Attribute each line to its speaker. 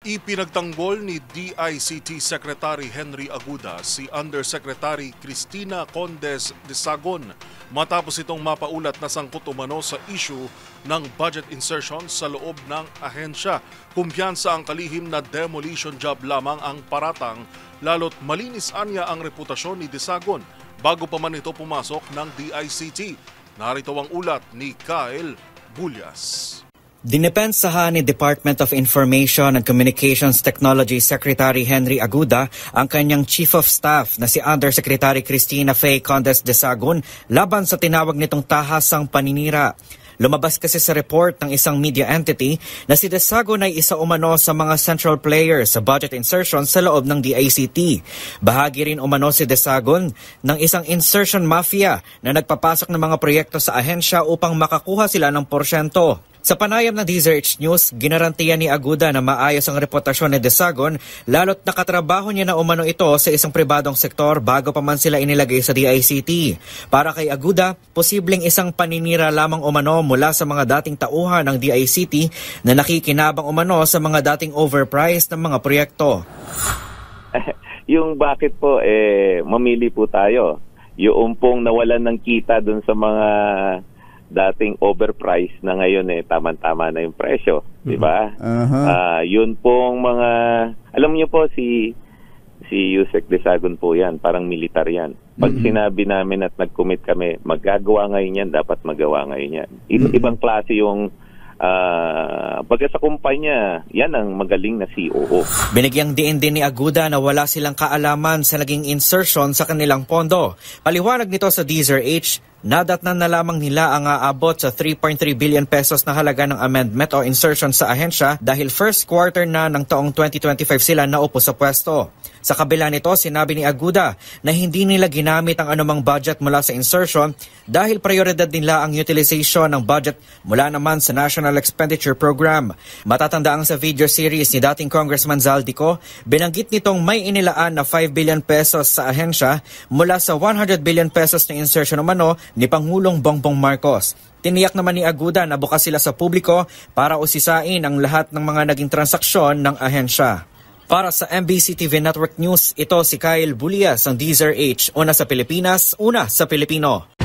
Speaker 1: Ipinagtanggol ni DICT Secretary Henry Aguda si Undersecretary Cristina Condes de Sagon matapos itong mapaulat na sangkot umano sa issue ng budget insertion sa loob ng ahensya. Kumpiyansa ang kalihim na demolition job lamang ang paratang, lalo't malinis anya ang reputasyon ni de Sagon bago pa man ito pumasok ng DICT. Narito ang ulat ni Kyle Bulyas.
Speaker 2: Dinepensahan ni Department of Information and Communications Technology Secretary Henry Aguda ang kanyang Chief of Staff na si Undersecretary Cristina Faye Condes de Sagon laban sa tinawag nitong tahasang paninira. Lumabas kasi sa report ng isang media entity na si de Sagon ay isa umano sa mga central players sa budget insertion sa loob ng DICT. Bahagi rin umano si de Sagon ng isang insertion mafia na nagpapasok ng mga proyekto sa ahensya upang makakuha sila ng porsyento. Sa panayam ng DZRH News, ginarantiya ni Aguda na maayos ang reputasyon ni de Sagon lalo't nakatrabaho niya na umano ito sa isang pribadong sektor bago pa man sila inilagay sa DICT. Para kay Aguda, posibleng isang paninira lamang umano mula sa mga dating tauhan ng DICT na nakikinabang umano sa mga dating overpriced ng mga proyekto.
Speaker 3: Yung bakit po, mamili po tayo. Yung pong nawalan ng kita dun sa mga dating overpriced na ngayon tama-tama na yung presyo, di ba? Yun pong mga, alam niyo po si Yusek de Sagon po yan, parang militar yan. Pag sinabi namin at nag-commit kami, magagawa ngayon yan, dapat magawa ngayon yan. Ibang klase yung baga sa kumpanya, yan ang magaling na COO.
Speaker 2: Binigyang diin din ni Aguda na wala silang kaalaman sa naging insertion sa kanilang pondo. Paliwanag nito sa DZRH, nadatnan na lamang nila ang aabot sa 3.3 billion pesos na halaga ng amendment o insertion sa ahensya dahil first quarter na ng taong 2025 sila naupo sa pwesto. Sa kabila nito, sinabi ni Aguda na hindi nila ginamit ang anumang budget mula sa insertion dahil prioridad nila ang utilization ng budget mula naman sa National Expenditure Program. Matatandaan sa video series ni dating Congressman Zaldico, binanggit nitong may inilaan na 5 billion pesos sa ahensya mula sa 100 billion pesos na insertion umano ni Pangulong Bongbong Marcos. Tiniyak naman ni Aguda na bukas sila sa publiko para usisain ang lahat ng mga naging transaksyon ng ahensya. Para sa MBC TV Network News, ito si Kyle Bulyas ng DZRH. Una sa Pilipinas, una sa Pilipino.